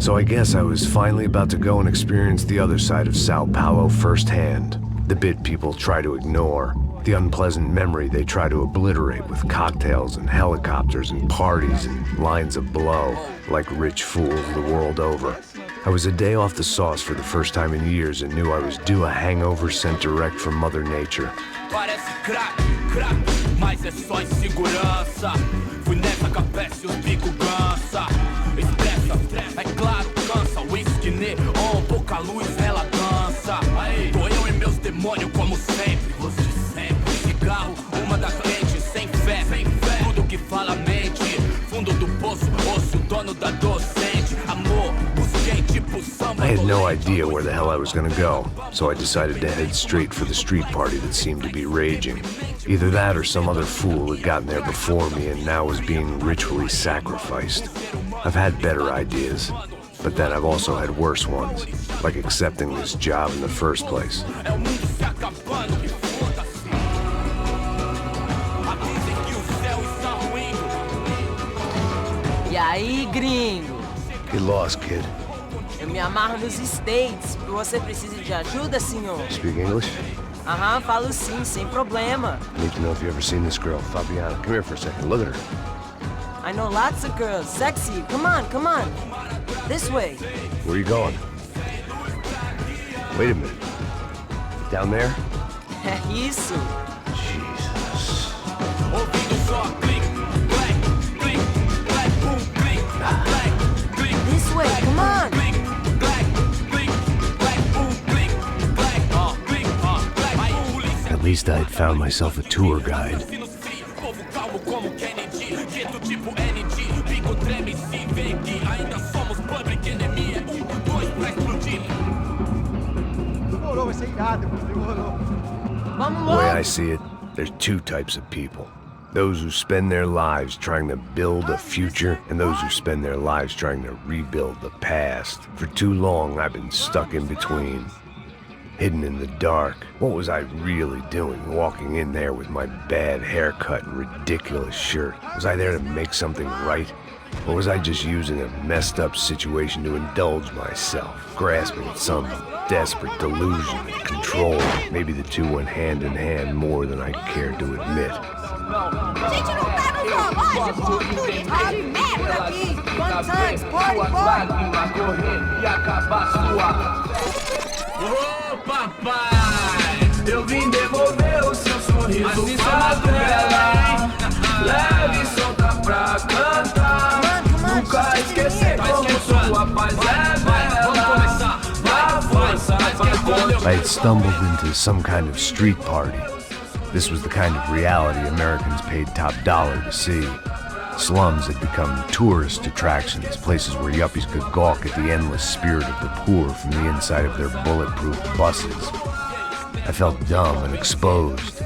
So I guess I was finally about to go and experience the other side of Sao Paulo firsthand. The bit people try to ignore. The unpleasant memory they try to obliterate with cocktails and helicopters and parties and lines of blow, like rich fools the world over. I was a day off the sauce for the first time in years and knew I was due a hangover sent direct from Mother Nature. Parece crack, crack, mas é só insegurança. Fui nessa capete, os bico cansa. Expressa, é claro, cansa. Whisky neon, pouca luz, ela dança. Tô eu e meus demônios como sempre. Você sempre. Cigarro, uma da frente, sem fé. Tudo que fala mente. Fundo do poço, osso, dono da docente. Amor, busquei tipo samba. I had no idea where the hell I was gonna go, so I decided to head straight for the street party that seemed to be raging. Either that or some other fool had gotten there before me and now was being ritually sacrificed. I've had better ideas, but then I've also had worse ones, like accepting this job in the first place. E aí, gringo? Get lost, kid. Eu me amarro nos States. Você precisa de ajuda, senhor? Speak English? Aham, falo sim, sem problema. Need to know if you ever seen this girl, Fabiana. Come here for a second. Look at her. I know lots of girls. Sexy. Come on, come on. This way. Where are you going? Wait a minute. Down there? É isso. Jesus. This way, come on. At least I had found myself a tour guide. The way I see it, there's two types of people. Those who spend their lives trying to build a future, and those who spend their lives trying to rebuild the past. For too long, I've been stuck in between. Hidden in the dark. What was I really doing walking in there with my bad haircut and ridiculous shirt? Was I there to make something right? Or was I just using a messed up situation to indulge myself, grasping at some desperate delusion of control? Maybe the two went hand in hand more than I cared to admit. Gente, não tá no zoológico! Tudo tá de merda aqui! Fun times, party! Ô papai, eu vim devolver o seu sorriso favela. Leve e solta pra cantar. Nunca esquecer como sua paz é bela. Na força, I had stumbled into some kind of street party. This was the kind of reality Americans paid top dollar to see. Slums had become tourist attractions, places where yuppies could gawk at the endless spirit of the poor from the inside of their bulletproof buses. I felt dumb and exposed.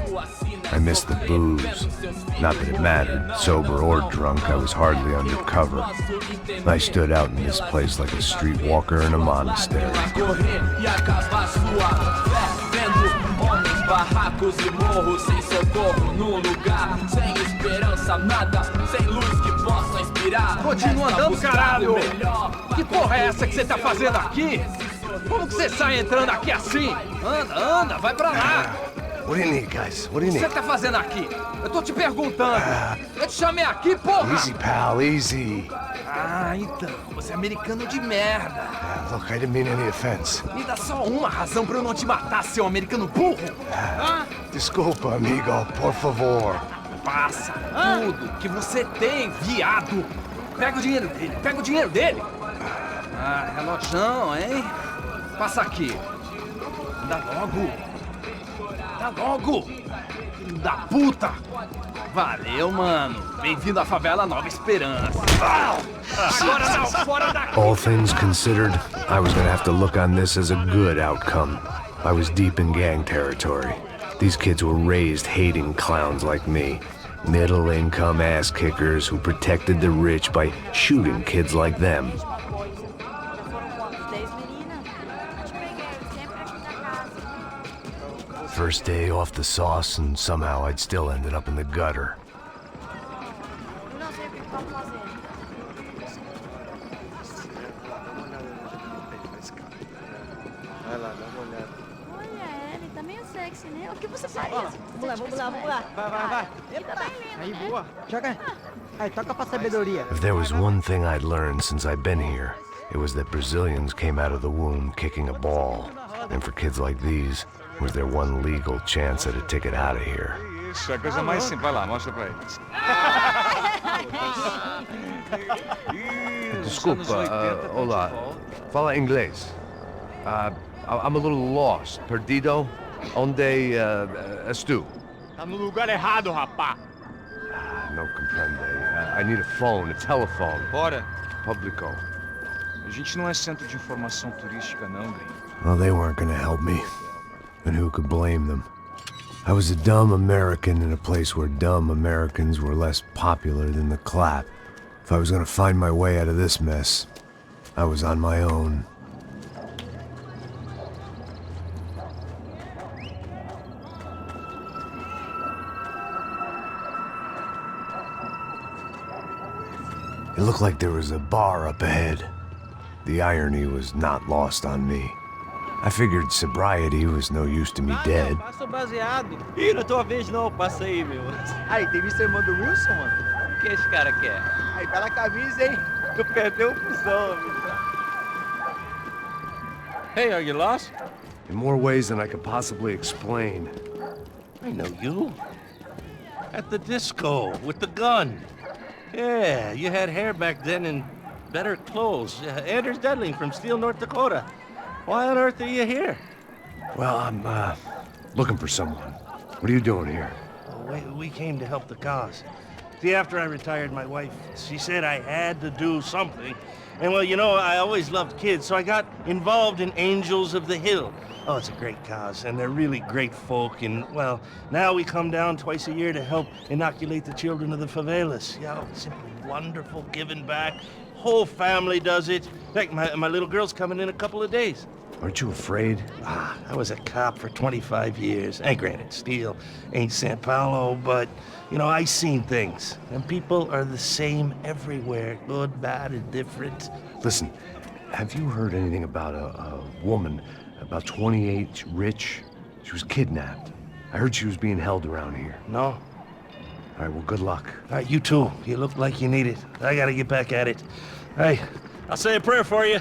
I missed the booze. Not that it mattered. Sober or drunk, I was hardly undercover. I stood out in this place like a streetwalker in a monastery. Barracos e morros sem socorro num lugar sem esperança, nada, sem luz que possa inspirar. Continua andando, caralho! Que porra é essa que você tá fazendo aqui? Como que você sai entrando aqui assim? Anda, anda, vai pra lá! What do you need, guys? What do you O que need? você tá fazendo aqui? Eu tô te perguntando. Eu te chamei aqui, porra! Easy, pal, easy. Ah, então, você é americano de merda. Look, I didn't mean any offense. Me dá só uma razão pra eu não te matar, seu americano burro. Desculpa, amigo, por favor. Passa tudo que você tem, viado. Pega o dinheiro dele, pega o dinheiro dele. Ah, relojão, hein? Passa aqui. Dá logo. Dá logo. Filho da puta. Valeu, mano. Bem-vindo à favela Nova Esperança. Agora não, fora daqui. All things considered, I was gonna have to look on this as a good outcome. I was deep in gang territory. These kids were raised hating clowns like me. Middle-income ass-kickers who protected the rich by shooting kids like them. First day off the sauce, and somehow I'd still ended up in the gutter. Olha, ele tá meio sexy, né? O que você faria? Vamos lá. Vai. Ele tá bem lindo, Aí, né? boa. Joga. Aí, toca pra sabedoria. If there was one thing I'd learned since I've been here, it was that Brazilians came out of the womb kicking a ball. And for kids like these, it was their one legal chance at a ticket out of here. Isso, é a coisa mais simples. Vai lá, mostra pra eles. Desculpa, olá. Fala inglês. I'm a little lost. Perdido? Onde és tu? Tá no lugar errado, rapá. No comprende. I need a phone, a telephone. Bora. Publico. A gente não é centro de informação turística, não, gringo. Well, they weren't gonna help me. And who could blame them? I was a dumb American in a place where dumb Americans were less popular than the clap. If I was gonna find my way out of this mess, I was on my own. It looked like there was a bar up ahead. The irony was not lost on me. I figured sobriety was no use to me dead. Passa o baseado. Ih, não é tua vez não, passa aí, meu. Aí, tem visto a irmã do Wilson, mano? O que esse cara quer? Aí, bela camisa, hein? Tu perdeu o fusão, amigo. Hey, are you lost? In more ways than I could possibly explain. I know you. At the disco, with the gun. Yeah, you had hair back then and better clothes. Anders Dedling from Steele, North Dakota. Why on earth are you here? Well, I'm, looking for someone. What are you doing here? We came to help the cause. See, after I retired, my wife, she said I had to do something. And well, you know, I always loved kids, so I got involved in Angels of the Hill. Oh, it's a great cause, and they're really great folk. And, well, now we come down twice a year to help inoculate the children of the favelas. Yeah, simply wonderful, giving back. Whole family does it. In fact, my little girl's coming in a couple of days. Aren't you afraid? I was a cop for 25 years. And granted, Steele ain't São Paulo, but, you know, I seen things. And people are the same everywhere. Good, bad, and different. Listen, have you heard anything about a woman, about 28, rich? She was kidnapped. I heard she was being held around here. No? All right, well, good luck. All right, you too. You look like you need it. I gotta get back at it. Hey, I'll say a prayer for you.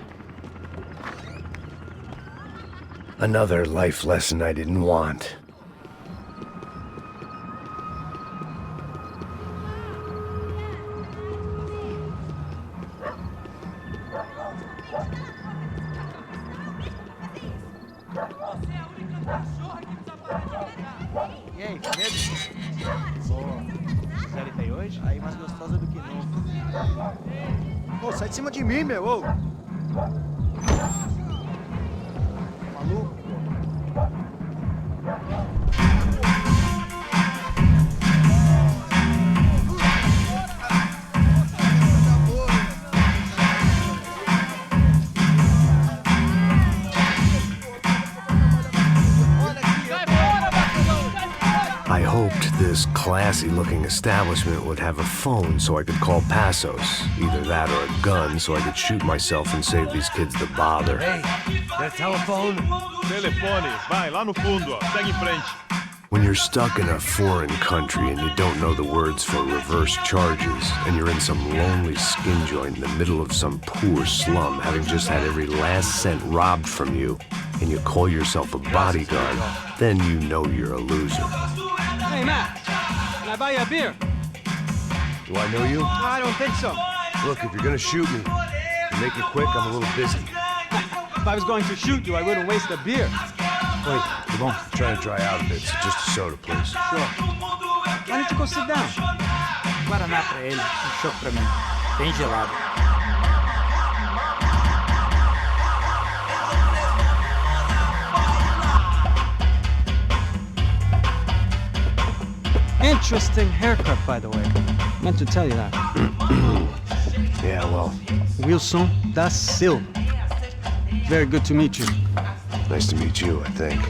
Another life lesson I didn't want. E aí, com medo? Boa. Série tem hoje? Aí, mais gostosa do que nunca. Ô, sai de cima de mim, meu, ô! Maluco, pô. I hoped this classy-looking establishment would have a phone so I could call Passos. Either that or a gun so I could shoot myself and save these kids the bother. Hey, that telephone? Telefone, vai lá no fundo, ó. Segue em frente. When you're stuck in a foreign country and you don't know the words for reverse charges, and you're in some lonely skin joint in the middle of some poor slum, having just had every last cent robbed from you, and you call yourself a bodyguard, then you know you're a loser. Hey, Matt, can I buy you a beer? Do I know you? I don't think so. Look, if you're gonna shoot me, make it quick, I'm a little busy. If I was going to shoot you, I wouldn't waste a beer. Wait, come on. I'm trying to dry out a bit, so just a soda, please. Sure. Why don't you go sit down? Guaraná pra ele, chopp pra mim. Bem gelado. Interesting haircut, by the way. Meant to tell you that. Yeah, well, Wilson da Silva. Very good to meet you. nice to meet you, I think.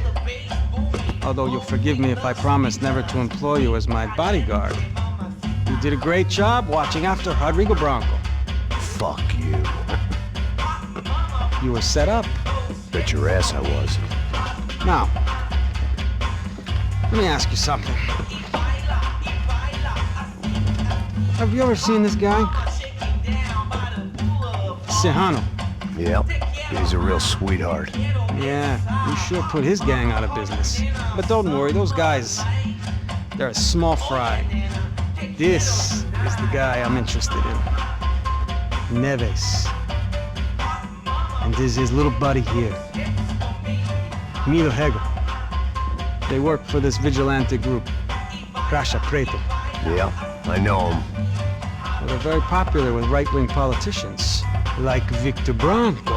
Although you'll forgive me if I promise never to employ you as my bodyguard. You did a great job watching after Rodrigo Branco. Fuck you. You were set up. Bet your ass I was. Now, let me ask you something. Have you ever seen this guy? Serrano. Yeah, he's a real sweetheart. Yeah, he sure put his gang out of business. But don't worry, those guys, they're a small fry. This is the guy I'm interested in. Neves. And this is his little buddy here. Milo Hegel. They work for this vigilante group, Crasha Preto. Yeah, I know him. Well, they're very popular with right-wing politicians, like Victor Branco.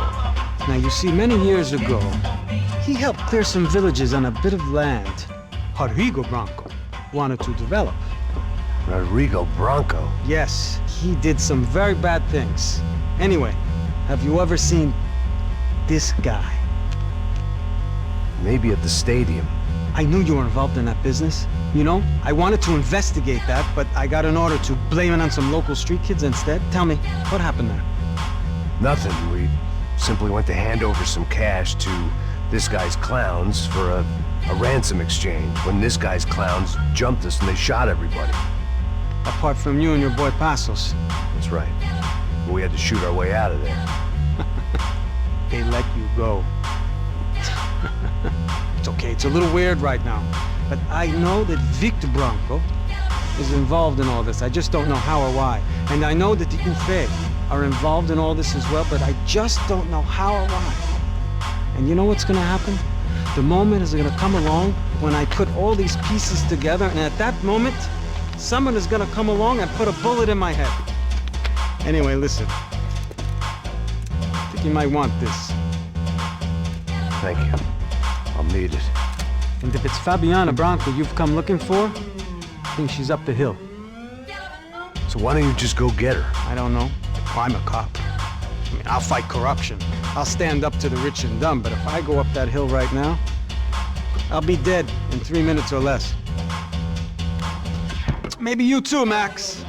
Now, you see, many years ago, he helped clear some villages on a bit of land Rodrigo Branco wanted to develop. Rodrigo Branco? Yes, he did some very bad things. Anyway, have you ever seen this guy? Maybe at the stadium. I knew you were involved in that business. You know, I wanted to investigate that, but I got an order to blame it on some local street kids instead. Tell me, what happened there? Nothing. We simply went to hand over some cash to this guy's clowns for a ransom exchange when this guy's clowns jumped us and they shot everybody. Apart from you and your boy Passos. That's right. But we had to shoot our way out of there. They let you go. It's okay, it's a little weird right now. But I know that Victor Branco is involved in all this. I just don't know how or why. And I know that the UFE are involved in all this as well, but I just don't know how or why. And you know what's gonna happen? The moment is gonna come along when I put all these pieces together, and at that moment, someone is gonna come along and put a bullet in my head. Anyway, listen. I think you might want this. Thank you. I'll need it. And if it's Fabiana Branco you've come looking for, I think she's up the hill. So why don't you just go get her? I don't know. I'm a cop. I mean, I'll fight corruption. I'll stand up to the rich and dumb, but if I go up that hill right now, I'll be dead in 3 minutes or less. Maybe you too, Max.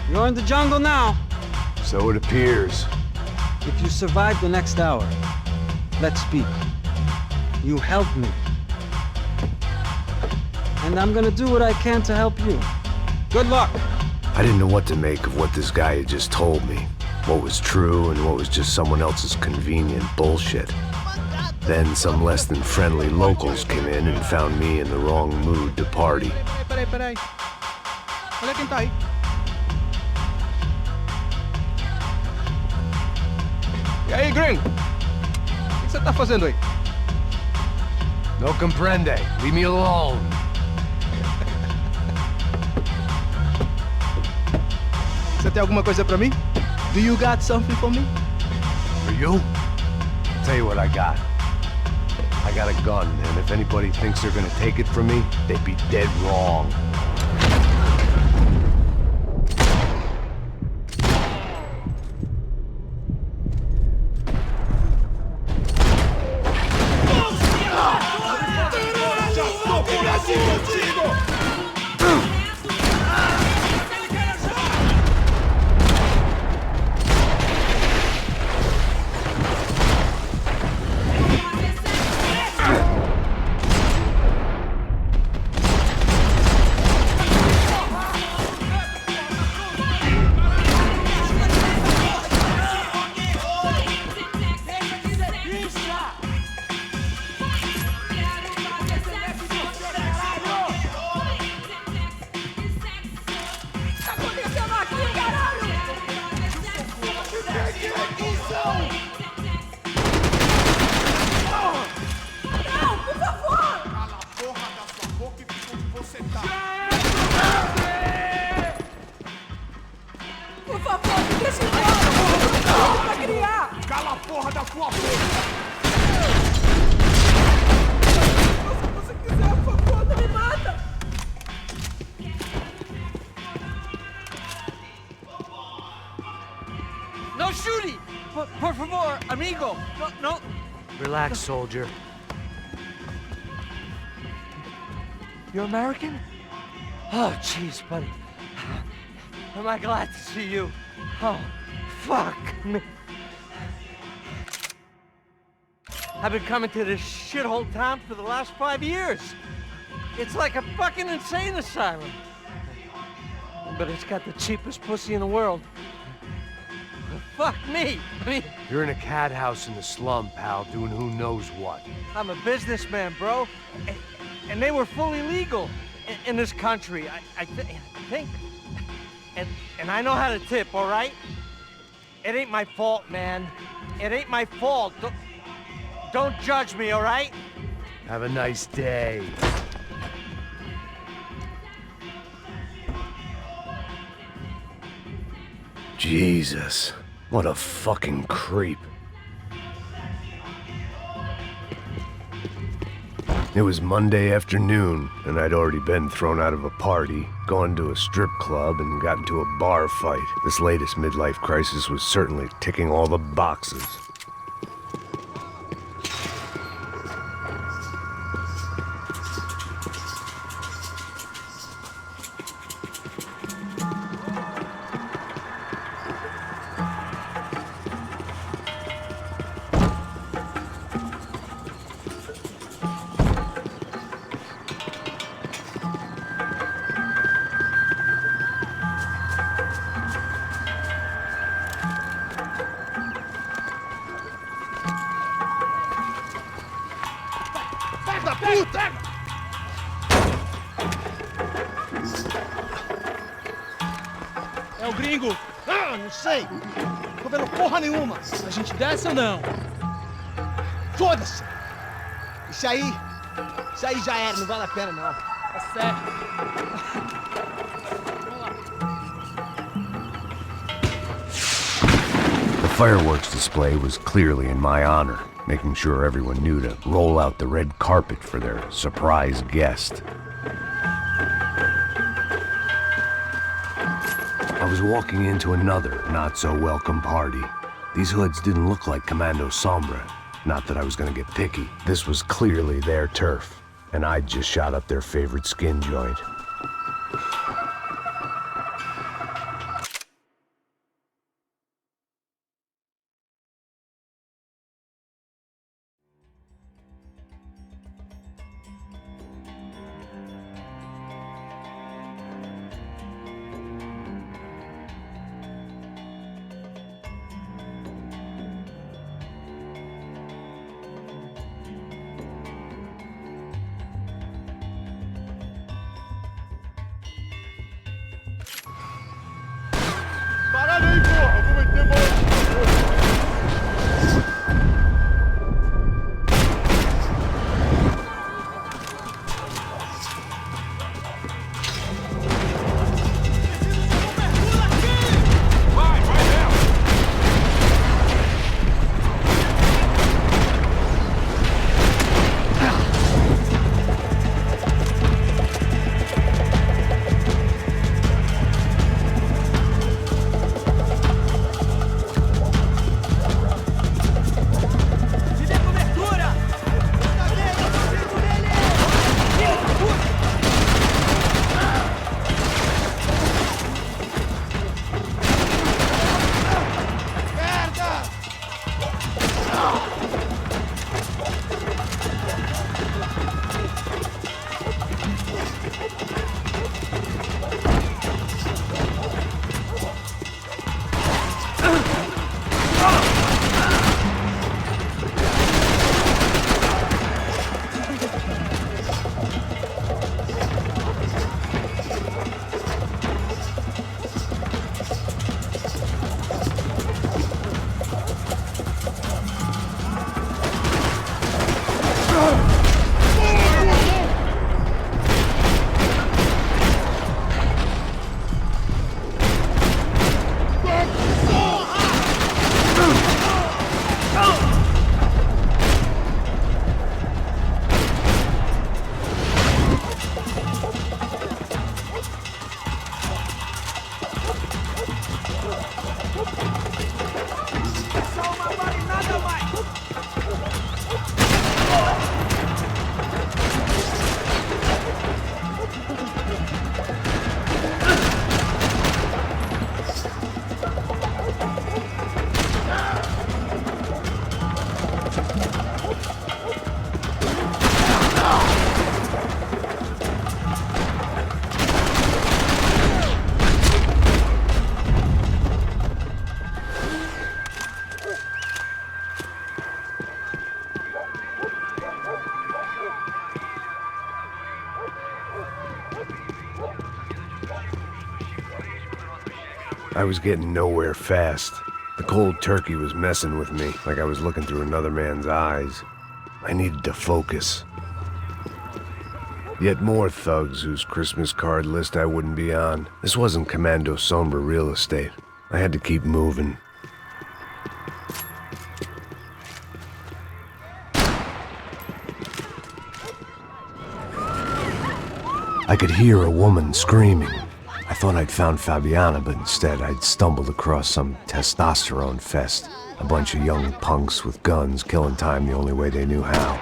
You're in the jungle now. So it appears. If you survive the next hour, let's speak. You help me. And I'm gonna do what I can to help you. Good luck. I didn't know what to make of what this guy had just told me. What was true and what was just someone else's convenient bullshit. Then some less than friendly locals came in and found me in the wrong mood to party. Peraí. Olha quem tá aí. E aí, gringo? O que você tá fazendo aí? No comprende. Leave me alone. Você tem alguma coisa pra mim? Do you got something for me? For you? I'll tell you what I got. I got a gun, and if anybody thinks they're gonna take it from me, they'd be dead wrong. No shooting! Por favor, amigo! No. Relax, soldier. You're American? Oh, jeez, buddy. Am I glad to see you? Oh, fuck me. I've been coming to this shithole town for the last 5 years. It's like a fucking insane asylum. But it's got the cheapest pussy in the world. Fuck me. I mean, You're in a cat house in the slum, pal, doing who knows what. I'm a businessman, bro. And they were fully legal in this country. I think. And I know how to tip, all right? It ain't my fault, man. It ain't my fault. Don't judge me, all right? Have a nice day. Jesus, what a fucking creep. It was Monday afternoon, and I'd already been thrown out of a party, gone to a strip club, and got into a bar fight. This latest midlife crisis was certainly ticking all the boxes. É o gringo! Ah, não sei! Tô vendo porra nenhuma! A gente desce ou não? Foda-se! Isso aí já era, não vale a pena não. Tá certo. The fireworks display was clearly in my honor, making sure everyone knew to roll out the red carpet for their surprise guest. I was walking into another not-so-welcome party. These hoods didn't look like Commando Sombra. Not that I was gonna get picky. This was clearly their turf, and I'd just shot up their favorite skin joint. I was getting nowhere fast. The cold turkey was messing with me, like I was looking through another man's eyes. I needed to focus. Yet more thugs whose Christmas card list I wouldn't be on. This wasn't Commando Sombra real estate. I had to keep moving. I could hear a woman screaming. I thought I'd found Fabiana, but instead I'd stumbled across some testosterone fest. A bunch of young punks with guns killing time the only way they knew how.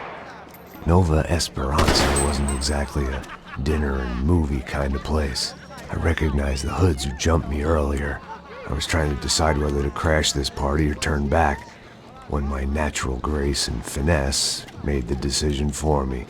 Nova Esperanza wasn't exactly a dinner and movie kind of place. I recognized the hoods who jumped me earlier. I was trying to decide whether to crash this party or turn back, when my natural grace and finesse made the decision for me.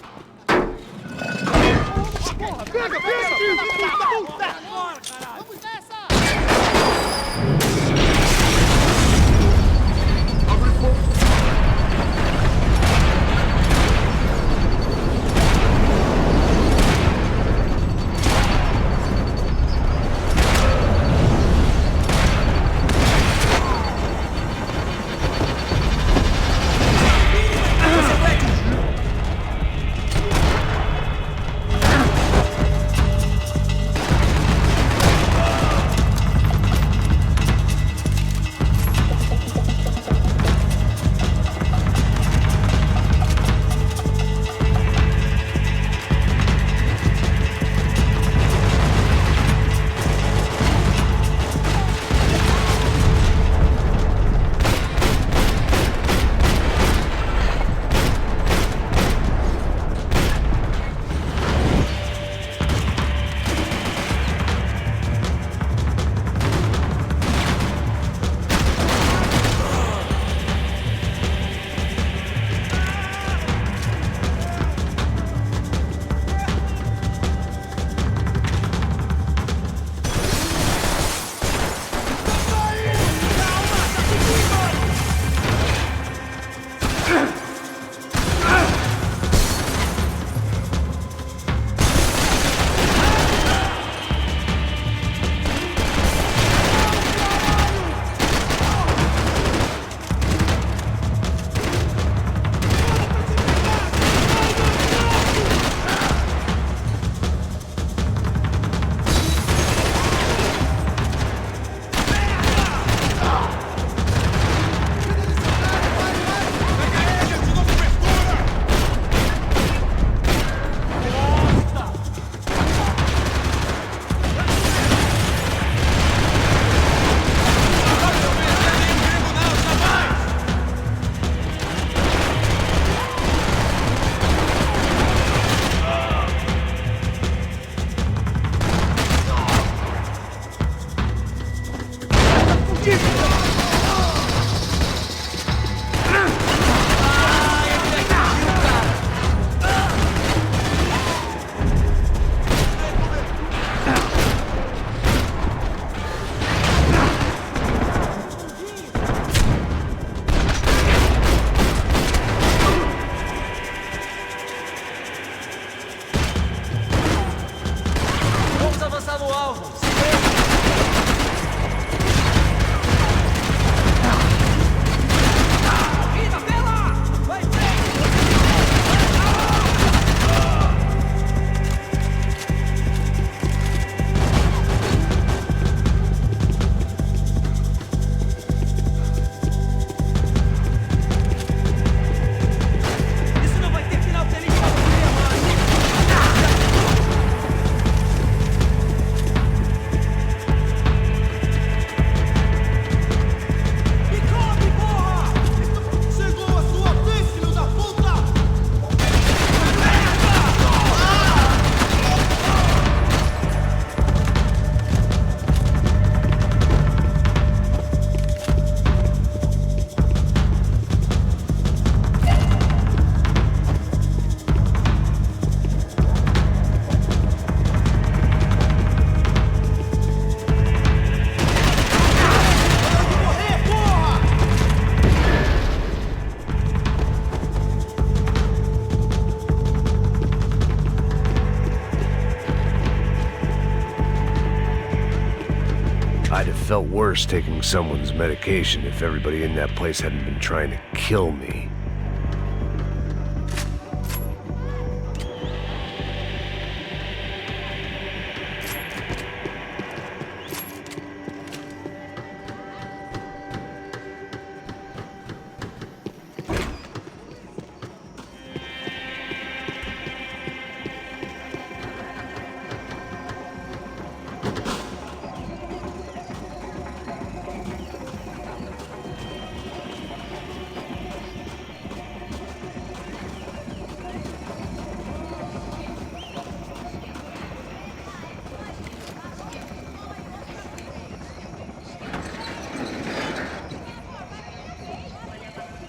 felt worse taking someone's medication if everybody in that place hadn't been trying to kill me.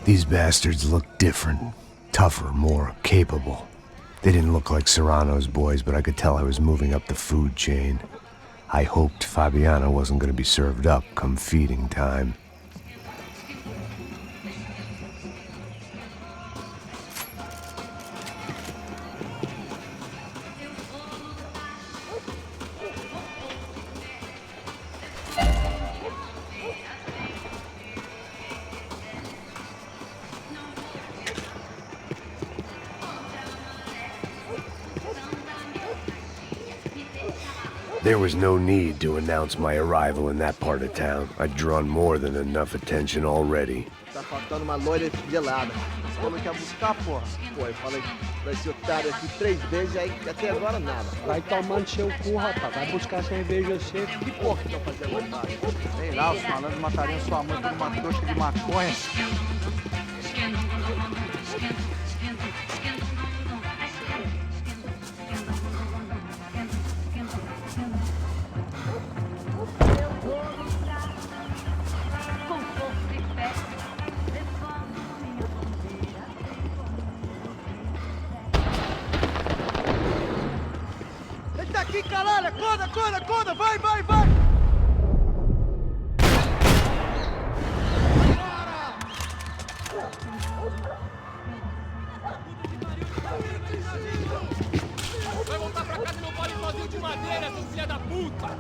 These bastards looked different, tougher, more capable. They didn't look like Serrano's boys, but I could tell I was moving up the food chain. I hoped Fabiana wasn't going to be served up come feeding time. There was no need to announce my arrival in that part of town. I'd drawn more than enough attention already. Tá faltando uma loira gelada. Você falou que ia buscar, porra. Pô, eu falei pra esse otário aqui 3 vezes, aí até agora nada. Vai tomando seu cu, rapaz. Vai buscar cerveja seca. Que porra que estão fazendo otário? Sei lá, os malandros matariam sua mãe por uma trouxa de maconha. Aqui, caralho! Acorda! Vai! Vai voltar pra casa e não pode sozinho de madeira, seu filho da puta!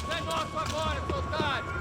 É nosso agora, seu otário!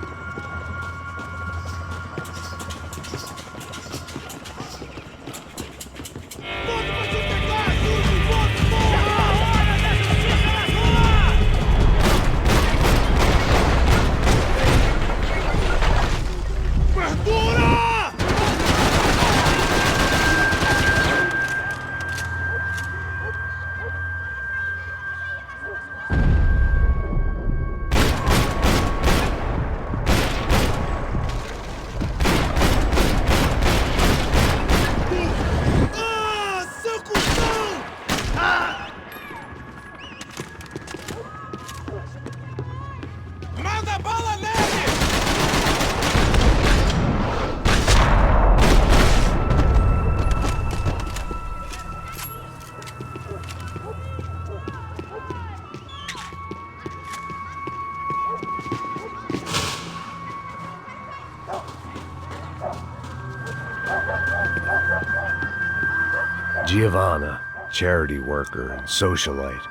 Giovanna, charity worker and socialite.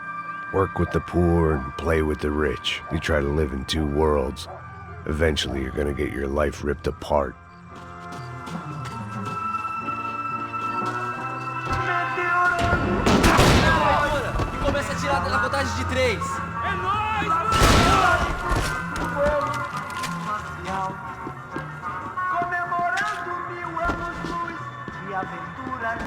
Work with the poor and play with the rich. You try to live in 2 worlds. Eventually you're gonna get your life ripped apart. E começa a tirar na contagem de 3. É nóis! Comemorando 1000 anos-luz de aventura.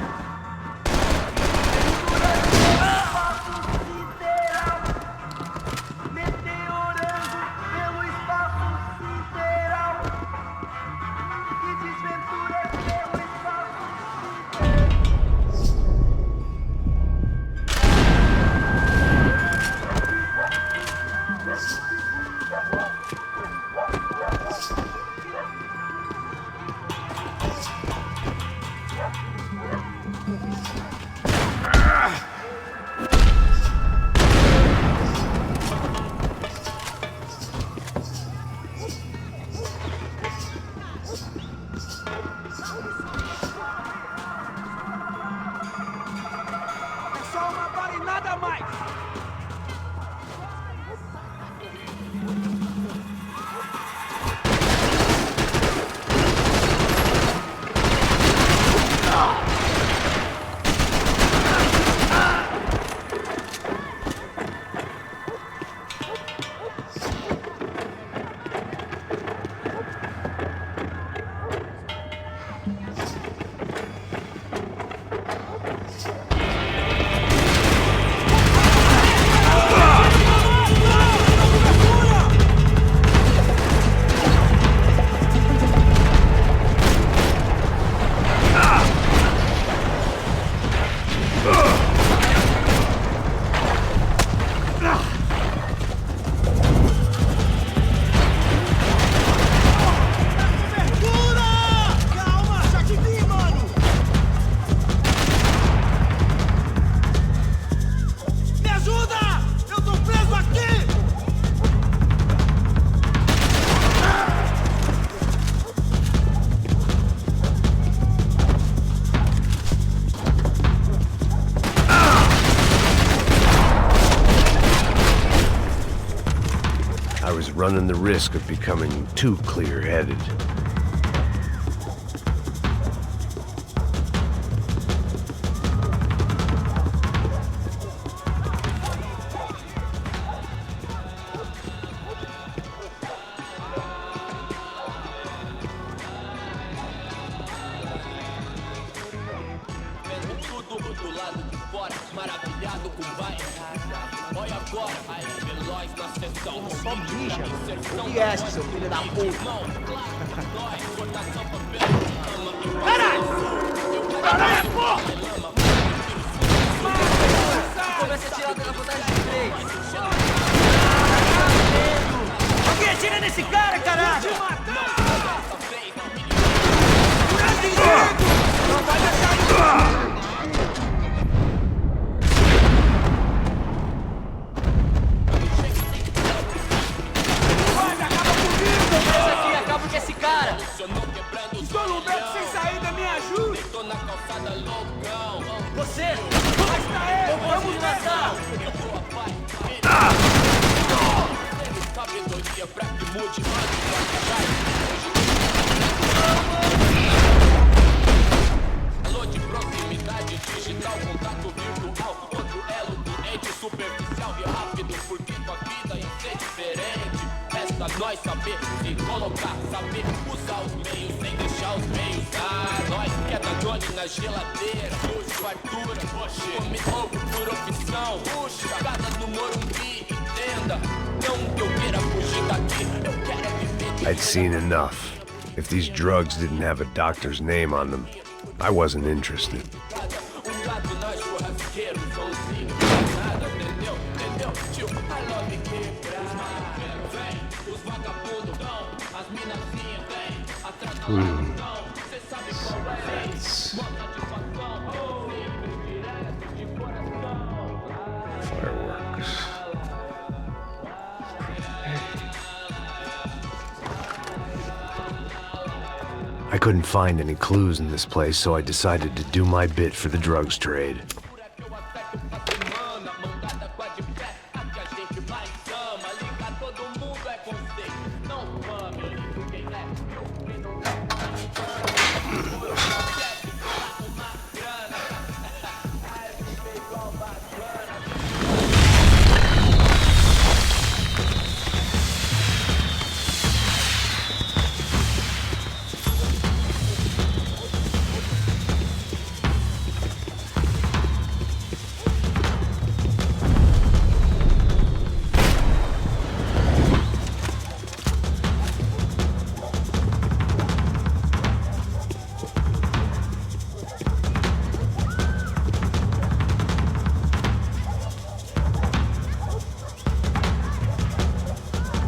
I was running the risk of becoming too clear-headed. Maravilhado com vai. Olha agora, aí veloz na sessão. Só mija. E esse, seu filho da puta? Caralho! Caralho, porra! Começa a tirar da vantagem de 3. Alguém atira nesse cara, caralho! Vou te matar! Não vai deixar. Esse cara! Estou num beco sem saída, me ajude! Tô na calçada loucão. Você! Basta ele! Vamos matar! Sabedoria pra que mude. Alô de proximidade digital, contato virtual. Outro elo do ente superficial e rápido, porque tua vida ia ser diferente. Resta nós saber se colocar, saber usar os meios sem deixar os meios. Nós que é da Johnny na geladeira, fartura, come ovo por opção, jogadas no Morumbi, entenda. Não que eu queira fugir daqui, eu quero viver. I'd seen enough. If these drugs didn't have a doctor's name on them, I wasn't interested. Gato na churrasqueira, somzinho, nada, entendeu? Tio, I love you, vem, os vagabundos dão, as minazinhas vem, atrás da ladrão, cê sabe qual é, bota de facão, sempre direto de coração. Fireworks. I couldn't find any clues in this place, so I decided to do my bit for the drugs trade.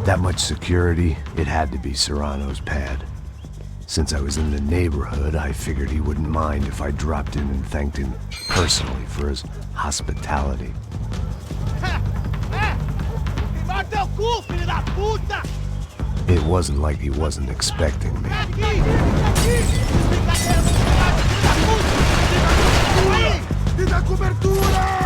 That much security, it had to be Serrano's pad. Since I was in the neighborhood, I figured he wouldn't mind if I dropped in and thanked him personally for his hospitality. Mata o cu, filho da puta! It wasn't like he wasn't expecting me. E da cobertura!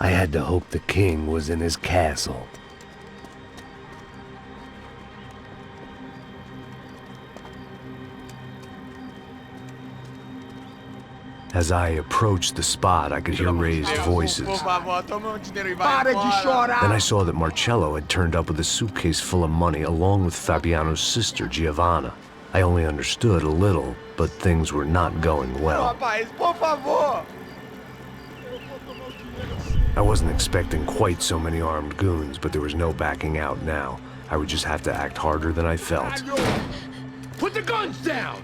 I had to hope the king was in his castle. As I approached the spot, I could hear raised voices. Then I saw that Marcello had turned up with a suitcase full of money along with Fabiano's sister, Giovanna. I only understood a little, but things were not going well. I wasn't expecting quite so many armed goons, but there was no backing out now. I would just have to act harder than I felt. Put the guns down!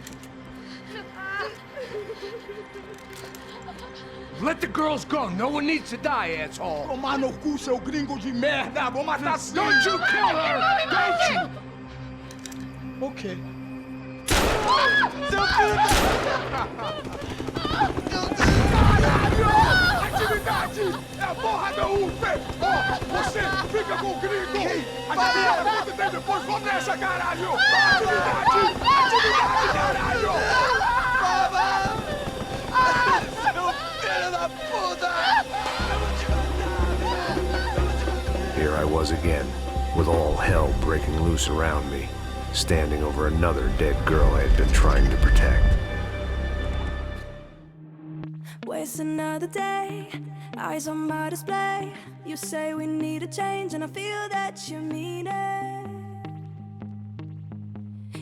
Let the girls go. No one needs to die, asshole. Tomar no cu, seu gringo de merda! Vou matar sim! Don't you kill her! Don't you! Ok. Caralho! Atividade! É a porra da UP! Ó, você fica com o gringo! A gente quanto tempo depois, vamos nessa, caralho! Atividade! Atividade, caralho! Seu filho da puta! Here I was again, with all hell breaking loose around me, standing over another dead girl I had been trying to protect. Waste another day, eyes on my display. You say we need a change, and I feel that you mean it.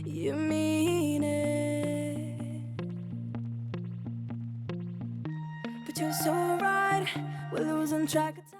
You mean it. But you're so right, we're losing track of time.